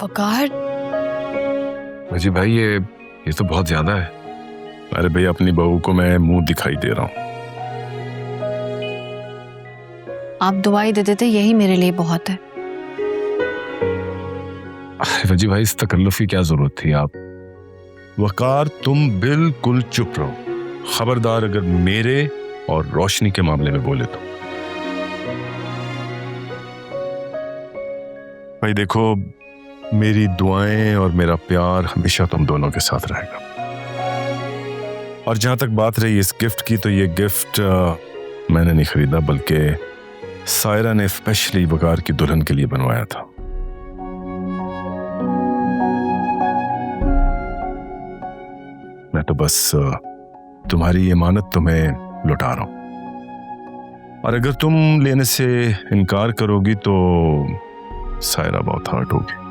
वकार। जी भाई ये तो बहुत ज्यादा है। अरे भाई अपनी बहू को मैं मुंह दिखाई दे रहा हूँ। आप दवाई दे देते यही मेरे लिए बहुत है। वजी भाई इस तकल्लुफ की क्या जरूरत थी? आप वकार तुम बिल्कुल चुप रहो, खबरदार अगर मेरे और रोशनी के मामले में बोले तो। भाई देखो, मेरी दुआएं और मेरा प्यार हमेशा तुम दोनों के साथ रहेगा। और जहां तक बात रही इस गिफ्ट की, तो ये गिफ्ट मैंने नहीं खरीदा, बल्कि सायरा ने स्पेशली वकार की दुल्हन के लिए बनवाया था। मैं तो बस तुम्हारी इमानत तुम्हें लौटा रहा हूं, और अगर तुम लेने से इनकार करोगी तो सायरा बहुत हर्ट होगी।